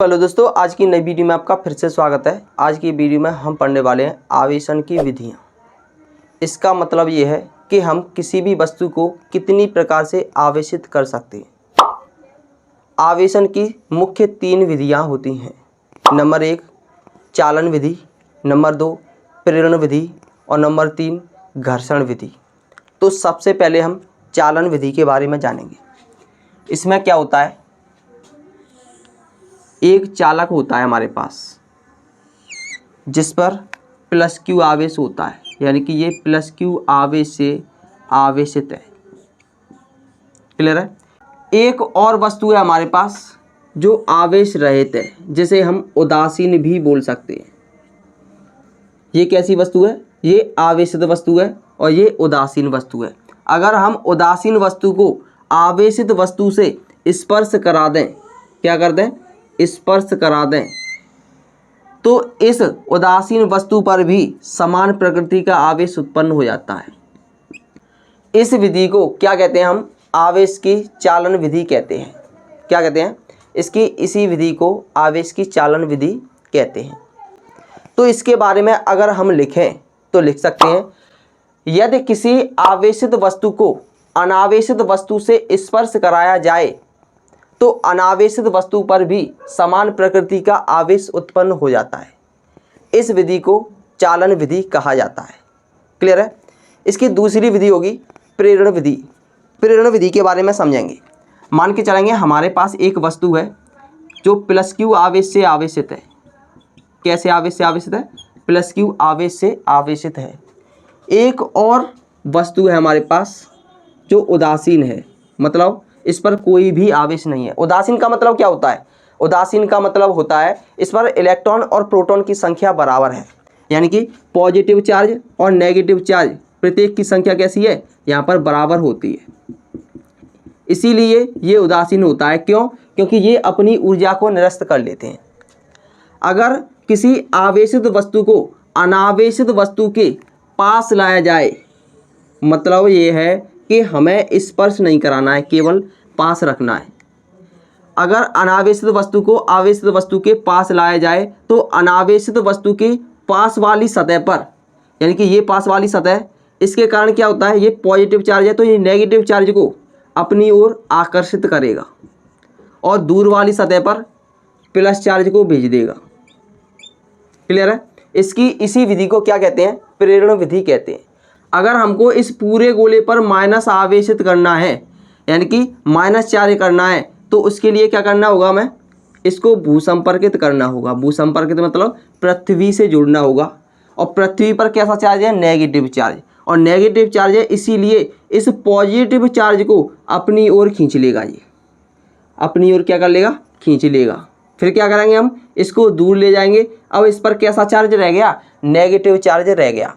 Hello दोस्तों, आज की नई वीडियो में आपका फिर से स्वागत है। आज की वीडियो में हम पढ़ने वाले हैं आवेशन की विधियाँ। इसका मतलब ये है कि हम किसी भी वस्तु को कितनी प्रकार से आवेशित कर सकते हैं। आवेशन की मुख्य 3 विधियाँ होती हैं। नंबर 1 चालन विधि, नंबर 2 प्रेरण विधि और नंबर 3 घर्षण विधि। तो सबसे पहले हम चालन विधि के बारे में जानेंगे। इसमें क्या होता है, एक चालक होता है हमारे पास जिस पर प्लस क्यू आवेश होता है, यानी कि ये प्लस क्यू आवेश से आवेशित है। क्लियर है। एक और वस्तु है हमारे पास जो आवेश रहित है, जिसे हम उदासीन भी बोल सकते हैं। ये कैसी वस्तु है? ये आवेशित वस्तु है और ये उदासीन वस्तु है। अगर हम उदासीन वस्तु को आवेशित वस्तु से स्पर्श करा दें, क्या कर दें? स्पर्श करा दें, तो इस उदासीन वस्तु पर भी समान प्रकृति का आवेश उत्पन्न हो जाता है। इस विधि को क्या कहते हैं? हम आवेश की चालन विधि कहते हैं। क्या कहते हैं? इसी विधि को आवेश की चालन विधि कहते हैं। तो इसके बारे में अगर हम लिखें तो लिख सकते हैं, यदि किसी आवेशित वस्तु को अनावेशित वस्तु से स्पर्श कराया जाए तो अनावेशित वस्तु पर भी समान प्रकृति का आवेश उत्पन्न हो जाता है। इस विधि को चालन विधि कहा जाता है। क्लियर है। इसकी दूसरी विधि होगी प्रेरण विधि। प्रेरण विधि के बारे में समझेंगे। मान के चलेंगे हमारे पास एक वस्तु है जो प्लस क्यू आवेश से आवेशित है। कैसे आवेश से आवेशित है? प्लस क्यू आवेश से आवेशित है। एक और वस्तु है हमारे पास जो उदासीन है, मतलब इस पर कोई भी आवेश नहीं है। उदासीन का मतलब क्या होता है? उदासीन का मतलब होता है इस पर इलेक्ट्रॉन और प्रोटॉन की संख्या बराबर है, यानी कि पॉजिटिव चार्ज और नेगेटिव चार्ज प्रत्येक की संख्या कैसी है? यहाँ पर बराबर होती है। इसीलिए ये उदासीन होता है। क्यों? क्योंकि ये अपनी ऊर्जा को निरस्त कर लेते हैं। अगर किसी आवेशित वस्तु को अनावेशित वस्तु के पास लाया जाए, मतलब ये है कि हमें स्पर्श नहीं कराना है, केवल पास रखना है। अगर अनावेशित वस्तु को आवेशित वस्तु के पास लाया जाए तो अनावेशित वस्तु के पास वाली सतह पर, यानी कि ये पास वाली सतह, इसके कारण क्या होता है? ये पॉजिटिव चार्ज है तो ये नेगेटिव चार्ज को अपनी ओर आकर्षित करेगा और दूर वाली सतह पर प्लस चार्ज को भेज देगा। क्लियर है। इसी विधि को क्या कहते हैं? प्रेरण विधि कहते हैं। अगर हमको इस पूरे गोले पर माइनस आवेशित करना है, यानी कि माइनस चार्ज करना है, तो उसके लिए क्या करना होगा? हमें इसको भूसंपर्कित करना होगा। भूसंपर्कित मतलब पृथ्वी से जुड़ना होगा। और पृथ्वी पर कैसा चार्ज है? Negative charge. और नेगेटिव चार्ज है, इसीलिए इस पॉजिटिव चार्ज को अपनी ओर खींच लेगा। ये अपनी ओर क्या कर लेगा? खींच लेगा। फिर क्या करेंगे? हम इसको दूर ले जाएंगे। अब इस पर कैसा चार्ज रह गया? नेगेटिव चार्ज रह गया।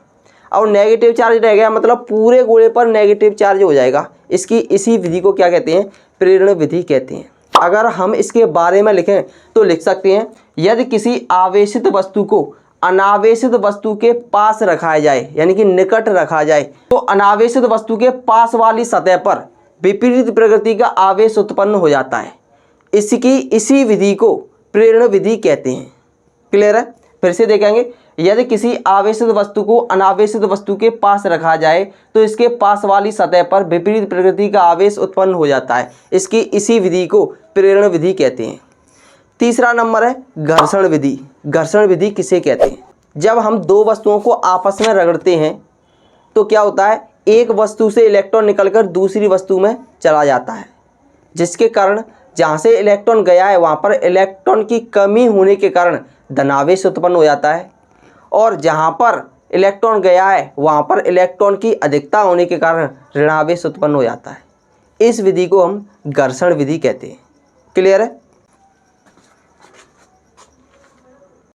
और नेगेटिव चार्ज रह गया मतलब पूरे गोले पर नेगेटिव चार्ज हो जाएगा। इसी विधि को क्या कहते हैं? प्रेरण विधि कहते हैं। अगर हम इसके बारे में लिखें तो लिख सकते हैं, यदि किसी आवेशित वस्तु को अनावेशित वस्तु के पास रखा जाए, यानी कि निकट रखा जाए, तो अनावेशित वस्तु के पास वाली सतह पर विपरीत प्रकृति का आवेश उत्पन्न हो जाता है। इसी विधि को प्रेरण विधि कहते हैं। क्लियर है। फिर से देखेंगे, यदि किसी आवेशित वस्तु को अनावेशित वस्तु के पास रखा जाए तो इसके पास वाली सतह पर विपरीत प्रकृति का आवेश उत्पन्न हो जाता है। इसी विधि को प्रेरण विधि कहते हैं। तीसरा नंबर है घर्षण विधि। घर्षण विधि किसे कहते हैं? जब हम दो वस्तुओं को आपस में रगड़ते हैं तो क्या होता है? एक वस्तु से इलेक्ट्रॉन निकलकर दूसरी वस्तु में चला जाता है, जिसके कारण जहाँ से इलेक्ट्रॉन गया है वहाँ पर इलेक्ट्रॉन की कमी होने के कारण धनावेश उत्पन्न हो जाता है, और जहाँ पर इलेक्ट्रॉन गया है वहाँ पर इलेक्ट्रॉन की अधिकता होने के कारण ऋणावेश उत्पन्न हो जाता है। इस विधि को हम घर्षण विधि कहते हैं। क्लियर है।